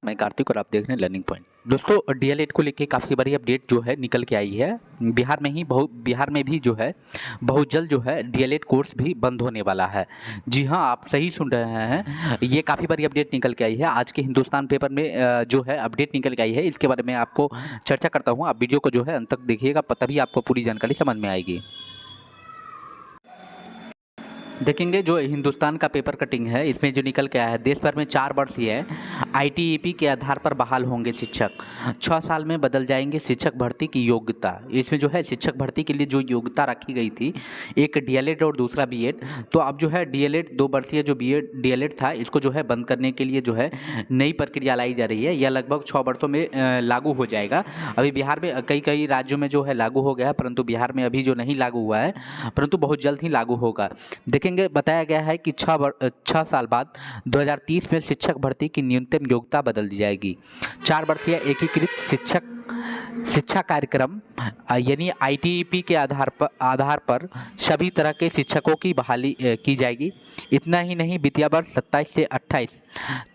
मैं कार्तिक और आप देख रहे हैं लर्निंग पॉइंट। दोस्तों, डीएलएड को लेके काफ़ी बड़ी अपडेट जो है निकल के आई है। बिहार में भी जो है बहुत जल्द जो है डीएलएड कोर्स भी बंद होने वाला है। जी हाँ, आप सही सुन रहे हैं, ये काफ़ी बड़ी अपडेट निकल के आई है। आज के हिंदुस्तान पेपर में जो है अपडेट निकल के आई है, इसके बारे में आपको चर्चा करता हूँ। आप वीडियो को जो है अंत तक देखिएगा, तभी आपको पूरी जानकारी समझ में आएगी। देखेंगे जो हिंदुस्तान का पेपर कटिंग है, इसमें जो निकल के आया है, देश भर में 4 वर्ष है आईटीईपी के आधार पर बहाल होंगे शिक्षक। 6 साल में बदल जाएंगे शिक्षक भर्ती की योग्यता। इसमें जो है शिक्षक भर्ती के लिए जो योग्यता रखी गई थी, एक डीएलएड और दूसरा बीएड, तो अब जो है डीएलएड 2 वर्षीय जो बीएड डीएलएड था, इसको जो है बंद करने के लिए जो है नई प्रक्रिया लाई जा रही है। यह लगभग 6 वर्षों में लागू हो जाएगा। अभी बिहार में कई राज्यों में जो है लागू हो गया, परंतु बिहार में अभी जो नहीं लागू हुआ है, परंतु बहुत जल्द ही लागू होगा। देखेंगे बताया गया है कि 6 साल बाद 2030 में शिक्षक भर्ती की न्यूनतम योग्यता बदल दी जाएगी। 4 वर्षीय एकीकृत शिक्षा कार्यक्रम यानी आईटीईपी के आधार पर सभी तरह के शिक्षकों की बहाली की जाएगी। इतना ही नहीं, वित्तीय वर्ष 27 से 28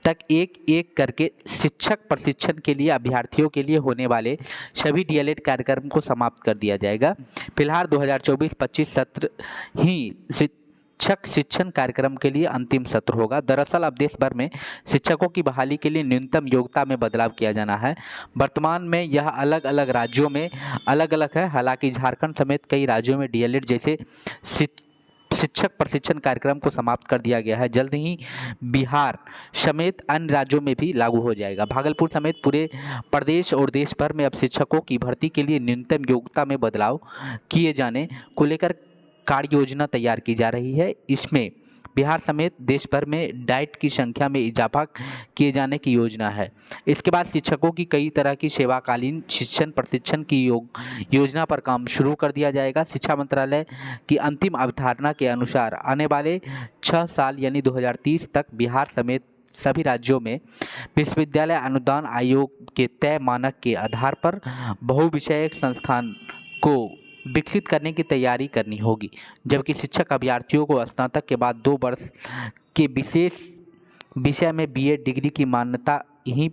तक एक करके शिक्षक प्रशिक्षण के लिए अभ्यर्थियों के लिए होने वाले सभी डीएलएड कार्यक्रम को समाप्त कर दिया जाएगा। फिलहाल 2024-25 सत्र ही शिक्षक शिक्षण कार्यक्रम के लिए अंतिम सत्र होगा। दरअसल अब देश भर में शिक्षकों की बहाली के लिए न्यूनतम योग्यता में बदलाव किया जाना है। वर्तमान में यह अलग अलग राज्यों में अलग अलग है। हालांकि झारखंड समेत कई राज्यों में डीएलएड जैसे शिक्षक प्रशिक्षण कार्यक्रम को समाप्त कर दिया गया है। जल्द ही बिहार समेत अन्य राज्यों में भी लागू हो जाएगा। भागलपुर समेत पूरे प्रदेश और देश भर में अब शिक्षकों की भर्ती के लिए न्यूनतम योग्यता में बदलाव किए जाने को लेकर कार्य योजना तैयार की जा रही है। इसमें बिहार समेत देश भर में डाइट की संख्या में इजाफा किए जाने की योजना है। इसके बाद शिक्षकों की कई तरह की सेवाकालीन शिक्षण प्रशिक्षण की योजना पर काम शुरू कर दिया जाएगा। शिक्षा मंत्रालय की अंतिम अवधारणा के अनुसार आने वाले 6 साल यानी 2030 तक बिहार समेत सभी राज्यों में विश्वविद्यालय अनुदान आयोग के तय मानक के आधार पर बहुविषयक संस्थान को विकसित करने की तैयारी करनी होगी। जबकि शिक्षक अभ्यर्थियों को स्नातक के बाद 2 वर्ष के विशेष विषय में बीएड डिग्री की मान्यता ही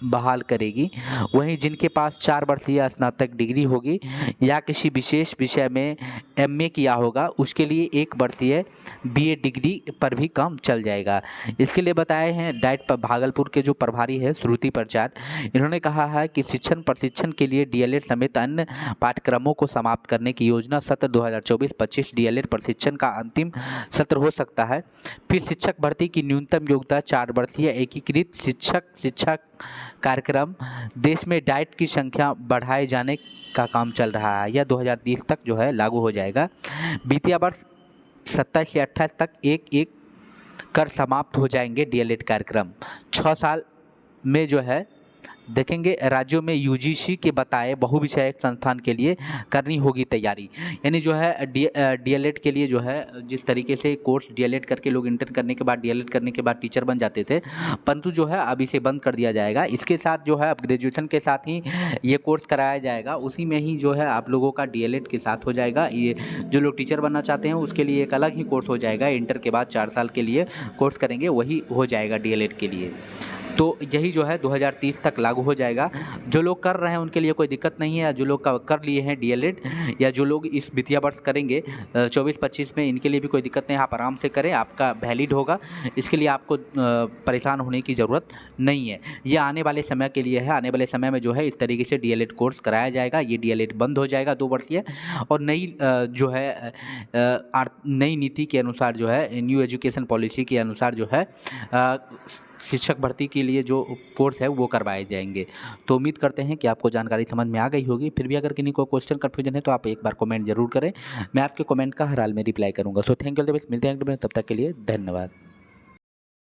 बहाल करेगी। वहीं जिनके पास 4 वर्षीय स्नातक डिग्री होगी या किसी विशेष विषय में एमए किया होगा, उसके लिए 1 वर्षीय बीएड डिग्री पर भी काम चल जाएगा। इसके लिए बताए हैं डाइट पर भागलपुर के जो प्रभारी है श्रुति प्रचार, इन्होंने कहा है कि शिक्षण प्रशिक्षण के लिए डीएलएड समेत अन्य पाठ्यक्रमों को समाप्त करने की योजना सत्र 2024-25 डीएलएड प्रशिक्षण का अंतिम सत्र हो सकता है। फिर शिक्षक भर्ती की न्यूनतम योग्यता 4 वर्षीय एकीकृत शिक्षा कार्यक्रम, देश में डाइट की संख्या बढ़ाए जाने का काम चल रहा है। यह 2030 तक जो है लागू हो जाएगा। वित्तीय वर्ष 27 से 28 तक एक कर समाप्त हो जाएंगे डीएलएड कार्यक्रम। 6 साल में जो है देखेंगे राज्यों में यूजीसी के बताए बहुविषयक संस्थान के लिए करनी होगी तैयारी। यानी जो है डीएलएड के लिए जो है जिस तरीके से कोर्स डीएलएड करके लोग इंटर करने के बाद डीएलएड करने के बाद टीचर बन जाते थे, परंतु जो है अब इसे बंद कर दिया जाएगा। इसके साथ जो है अब ग्रेजुएशन के साथ ही ये कोर्स कराया जाएगा, उसी में ही जो है आप लोगों का डीएलएड के साथ हो जाएगा। ये जो लोग टीचर बनना चाहते हैं उसके लिए एक अलग ही कोर्स हो जाएगा। इंटर के बाद 4 साल के लिए कोर्स करेंगे, वही हो जाएगा डीएलएड के लिए। तो यही जो है 2030 तक लागू हो जाएगा। जो लोग कर रहे हैं उनके लिए कोई दिक्कत नहीं है, या जो लोग कर लिए हैं डीएलएड या जो लोग इस वित्तीय वर्ष करेंगे 24-25 में, इनके लिए भी कोई दिक्कत नहीं है। आप आराम से करें, आपका वैलिड होगा। इसके लिए आपको परेशान होने की ज़रूरत नहीं है। ये आने वाले समय के लिए है। आने वाले समय में जो है इस तरीके से डीएलएड कोर्स कराया जाएगा। ये डीएलएड बंद हो जाएगा 2 वर्षीय, और नई जो है नई नीति के अनुसार जो है न्यू एजुकेशन पॉलिसी के अनुसार जो है शिक्षक भर्ती के लिए जो कोर्स है वो करवाए जाएंगे। तो उम्मीद करते हैं कि आपको जानकारी समझ में आ गई होगी। फिर भी अगर किन्हीं को क्वेश्चन कन्फ्यूजन है तो आप एक बार कमेंट जरूर करें। मैं आपके कमेंट का हर हाल में रिप्लाई करूंगा। सो थैंक यू, मिलते हैं तब तक के लिए धन्यवाद।